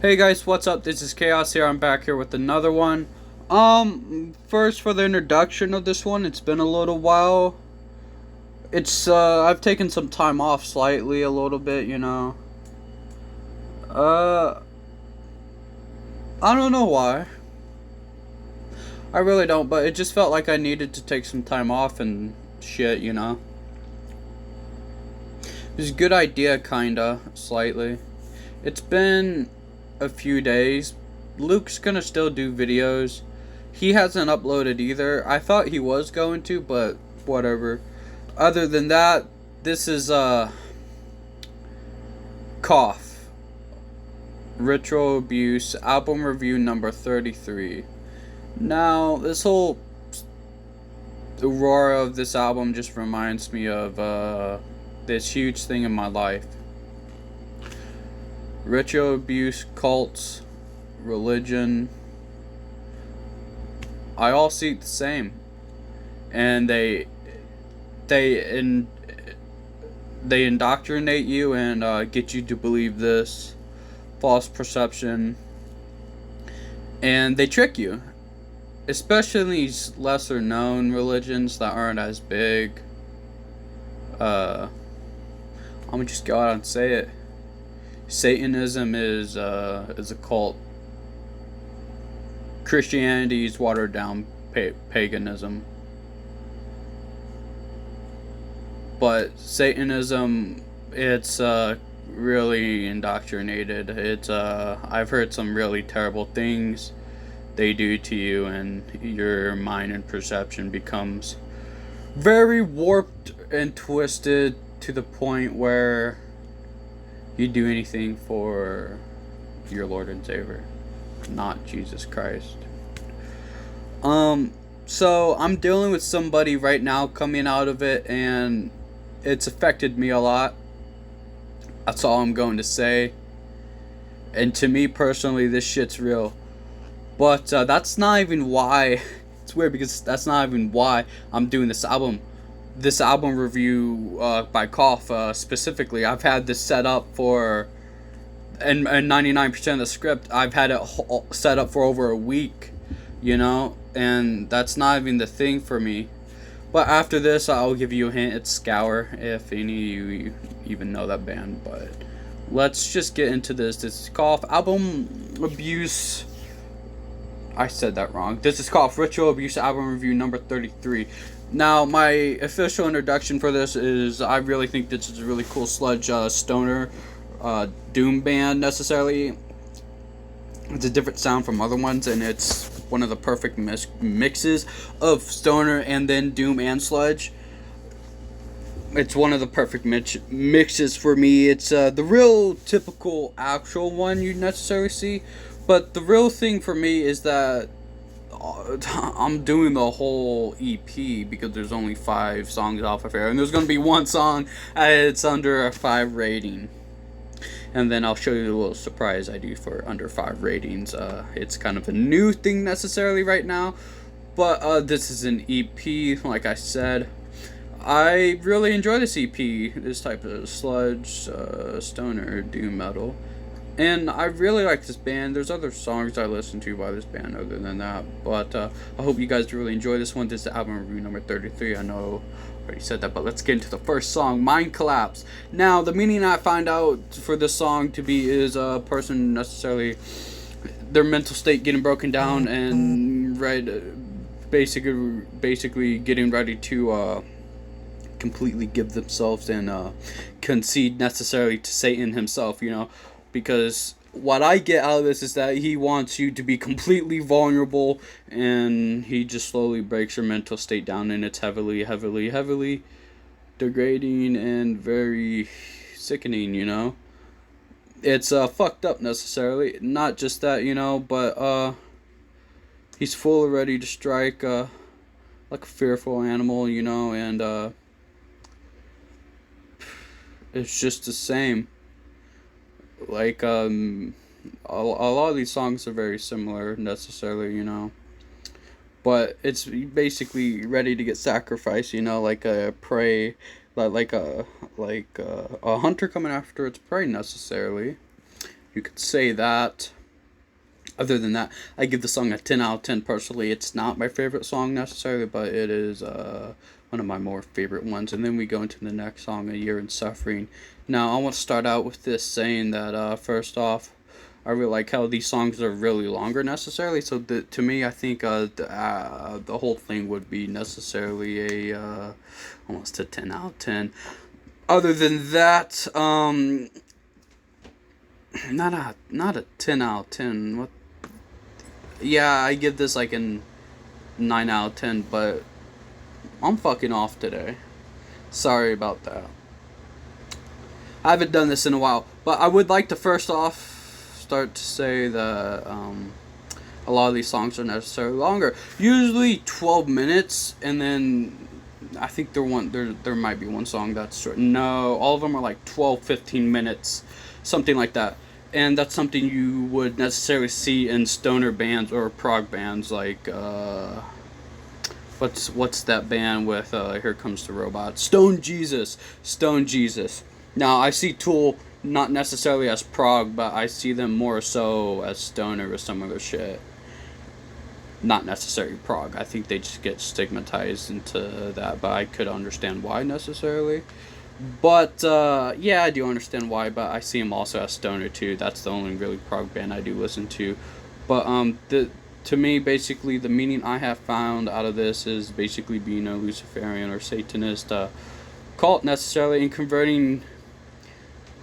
Hey guys, what's up? This is Chaos here. I'm back here with another one. First for the introduction of this one, it's been a little while. I've taken some time off slightly, a little bit. Uh, I don't know why. I really don't, but it just felt like I needed to take some time off and shit. It was a good idea, kinda, slightly. It's been a few days. Luke's gonna still do videos. He hasn't uploaded either. I thought he was going to, but whatever. Other than that, this is Cough. Ritual Abuse album review number 33. Now, this whole aurora of this album just reminds me of this huge thing in my life. Ritual abuse, cults, religion, I all see it the same, and they indoctrinate you and get you to believe this false perception, and they trick you, especially in these lesser known religions that aren't as big. I'm gonna just go out and say it. Satanism is a cult. Christianity is watered down paganism. But Satanism, it's really indoctrinated. I've heard some really terrible things they do to you, and your mind and perception becomes very warped and twisted to the point where you do anything for your Lord and Savior, not Jesus Christ. So I'm dealing with somebody right now coming out of it, and it's affected me a lot. That's all I'm going to say. And to me personally, this shit's real. But that's not even why. It's weird because that's not even why I'm doing this album. This album review by Cough specifically. I've had this set up for, and 99% of the script, I've had it set up for over a week, and that's not even the thing for me. But after this, I'll give you a hint. It's Scour, if any of you even know that band. But let's just get into this. This is Cough album abuse. I said that wrong. This is Cough Ritual Abuse album review number 33. Now, my official introduction for this is I really think this is a really cool sludge stoner doom band necessarily. It's a different sound from other ones, and it's one of the perfect mixes of stoner and then doom and sludge. It's one of the perfect mixes for me. It's the real typical actual one you necessarily see, but the real thing for me is that I'm doing the whole EP because there's only 5 songs off of here, and there's going to be one song it's under a 5 rating. And then I'll show you a little surprise I do for under 5 ratings. It's kind of a new thing necessarily right now, but this is an EP, like I said. I really enjoy this EP, this type of sludge, stoner, doom metal. And I really like this band. There's other songs I listen to by this band other than that. But I hope you guys really enjoy this one. This is the album review number 33. I know I already said that, but let's get into the first song, Mind Collapse. Now, the meaning I find out for this song to be is a person necessarily, their mental state getting broken down and basically getting ready to completely give themselves and concede necessarily to Satan himself, because what I get out of this is that he wants you to be completely vulnerable, and he just slowly breaks your mental state down, and it's heavily degrading and very sickening. It's fucked up necessarily, not just that, but he's full ready to strike like a fearful animal, and it's just the same. Like, a lot of these songs are very similar, necessarily, but it's basically ready to get sacrificed, like a prey, like a hunter coming after its prey, necessarily. You could say that. Other than that, I give the song a 10 out of 10 personally. It's not my favorite song necessarily, but it is one of my more favorite ones. And then we go into the next song, A Year in Suffering. Now, I want to start out with this saying that, first off, I really like how these songs are really longer necessarily. So to me, I think the whole thing would be necessarily almost a 10 out of 10. Other than that, not a 10 out of 10. What? Yeah, I give this like a 9 out of 10, but I'm fucking off today. Sorry about that. I haven't done this in a while, but I would like to first off start to say that a lot of these songs are necessarily longer. Usually 12 minutes, and then I think there might be one song that's short. No, all of them are like 12, 15 minutes, something like that. And that's something you would necessarily see in stoner bands or prog bands like what's that band with Here Comes the Robot? Stone Jesus. Now I see Tool not necessarily as prog, but I see them more so as stoner or some other shit. Not necessarily prog. I think they just get stigmatized into that, but I could understand why necessarily. But yeah, I do understand why. But I see him also as stoner too. That's the only really prog band I do listen to. But to me, basically, the meaning I have found out of this is basically being a Luciferian or Satanist cult necessarily, and converting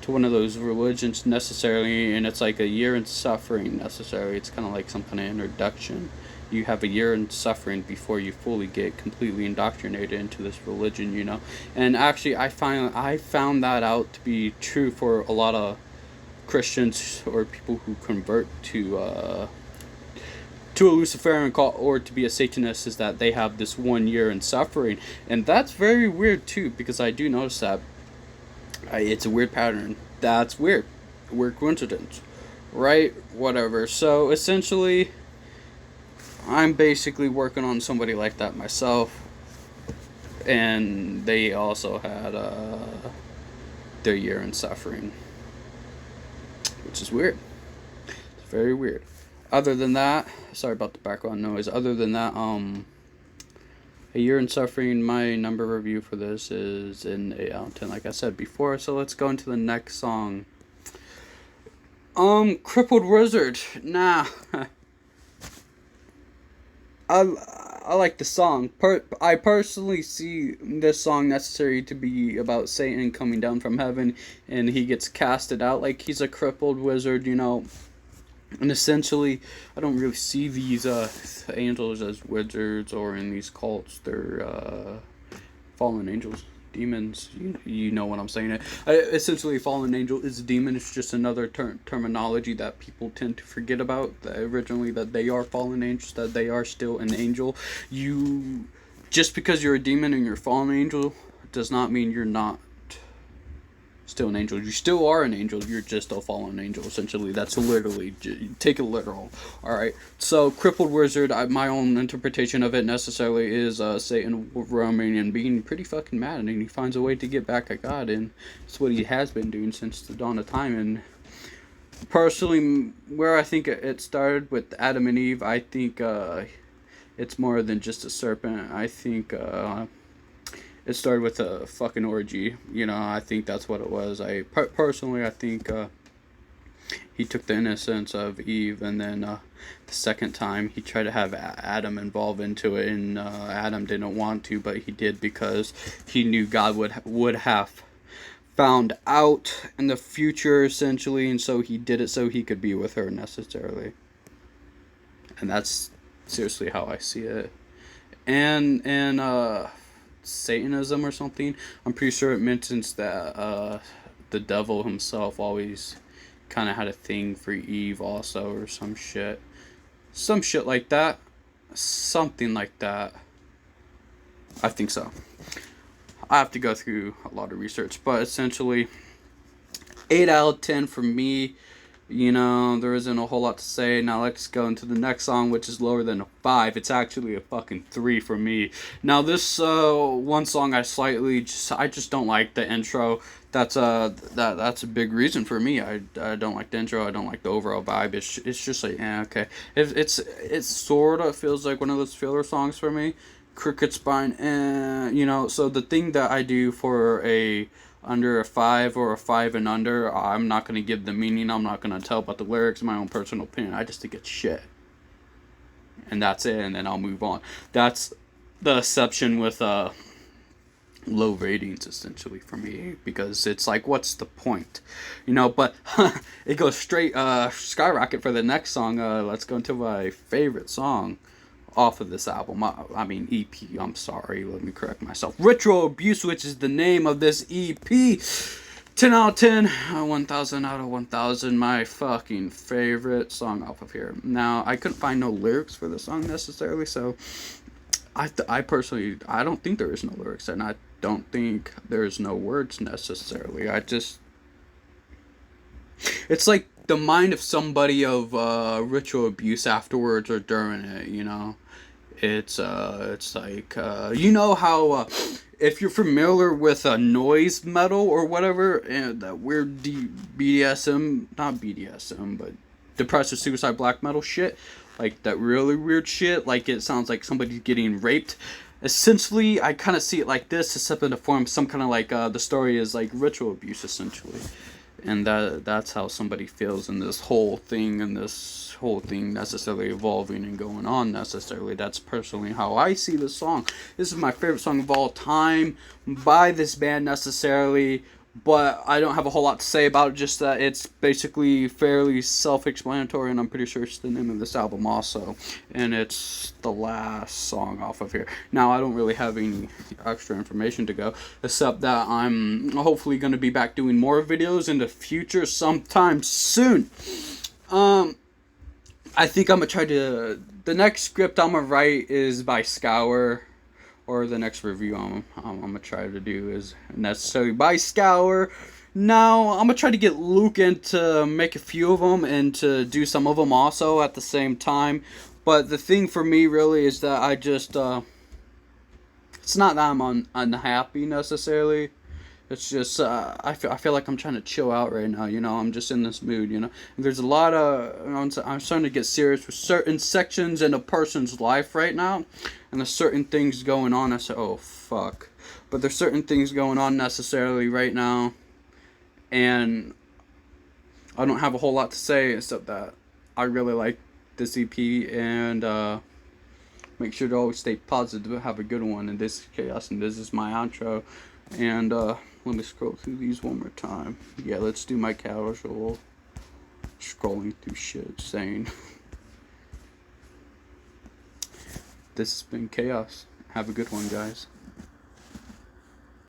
to one of those religions necessarily. And it's like a year in suffering necessarily. It's kind of like some kind of introduction. You have a year in suffering before you fully get completely indoctrinated into this religion, you know. And actually, I found that out to be true for a lot of Christians or people who convert to a Luciferian cult or to be a Satanist, is that they have this 1 year in suffering, and that's very weird too, because I do notice that it's a weird pattern. That's weird coincidence, right? Whatever. So essentially, I'm basically working on somebody like that myself, and they also had their year in suffering, which is weird. It's very weird. Other than that, sorry about the background noise. Other than that, A Year in Suffering, my number review for this is an 8 out of 10, like I said before. So let's go into the next song. Crippled Wizard. Nah. I like the song. I personally see this song necessary to be about Satan coming down from heaven, and he gets casted out like he's a crippled wizard, you know. And essentially, I don't really see these angels as wizards or in these cults. They're fallen angels, demons. You know what I'm saying. Essentially, fallen angel is a demon. It's just another terminology that people tend to forget about. That originally, that they are fallen angels, that they are still an angel. Just because you're a demon and you're a fallen angel does not mean you're not still an angel. You still are an angel. You're just a fallen angel. Essentially, that's literally, take it literal. All right. So, crippled wizard. My own interpretation of it necessarily is Satan roaming and being pretty fucking mad, and he finds a way to get back at God, and it's what he has been doing since the dawn of time. And personally, where I think it started with Adam and Eve, I think it's more than just a serpent. I think it started with a fucking orgy. You know, I think that's what it was. Personally, I think he took the innocence of Eve, and then the second time he tried to have Adam involved into it, and Adam didn't want to, but he did because he knew God would have found out in the future, essentially, and so he did it so he could be with her necessarily. And that's seriously how I see it. And Satanism or something, I'm pretty sure it mentions that the devil himself always kind of had a thing for Eve also, or some shit like that, something like that. I think so. I have to go through a lot of research, but essentially 8 out of 10 for me. You know, there isn't a whole lot to say. Now let's go into the next song, which is lower than a 5. It's actually a fucking 3 for me. Now this one song I just don't like the intro. That's a big reason for me. I don't like the intro. I don't like the overall vibe. It's just like, yeah, okay. It sort of feels like one of those filler songs for me. Crooked Spine, you know. So the thing that I do for a under a 5 or a 5 and under, I'm not going to give the meaning. I'm not going to tell about the lyrics, my own personal opinion. I just think it's shit. And that's it, and then I'll move on. That's the exception with low ratings, essentially, for me, because it's like, what's the point? You know, but it goes straight skyrocket for the next song. Let's go into my favorite song off of this album. I mean EP, I'm sorry, let me correct myself. Ritual Abuse, which is the name of this EP. 10 out of 10, 1000 out of 1000, my fucking favorite song off of here. Now, I couldn't find no lyrics for the song necessarily, so I personally, I don't think there is no lyrics, and I don't think there's no words necessarily. It's like the mind of somebody of ritual abuse afterwards or during it, you know. It's like you know how if you're familiar with noise metal or whatever, and that weird BDSM, not BDSM, but depressive suicide black metal shit, like that really weird shit, like it sounds like somebody's getting raped. Essentially, I kind of see it like this, except in the form some kind of like the story is like ritual abuse essentially, and that's how somebody feels in this whole thing, and this whole thing necessarily evolving and going on necessarily. That's personally how I see this song. This is my favorite song of all time by this band necessarily, but I don't have a whole lot to say about it, just that it's basically fairly self-explanatory, and I'm pretty sure it's the name of this album also, and it's the last song off of here. Now, I don't really have any extra information to go, except that I'm hopefully going to be back doing more videos in the future sometime soon. I think I'm going to try to... The next script I'm going to write is by Scour, or the next review I'm gonna try to do is necessarily by Scour. Now I'm gonna try to get Luke in to make a few of them and to do some of them also at the same time. But the thing for me really is that I just it's not that I'm unhappy necessarily. It's just I feel like I'm trying to chill out right now. You know, I'm just in this mood. You know, and there's a lot of I'm starting to get serious with certain sections in a person's life right now, and there's certain things going on. I say, oh fuck, but there's certain things going on necessarily right now, and I don't have a whole lot to say except that I really like this EP, and make sure to always stay positive, have a good one. And this is Chaos, and this is my outro. And let me scroll through these one more time. Yeah, let's do my casual scrolling through shit saying this has been Chaos. Have a good one, guys.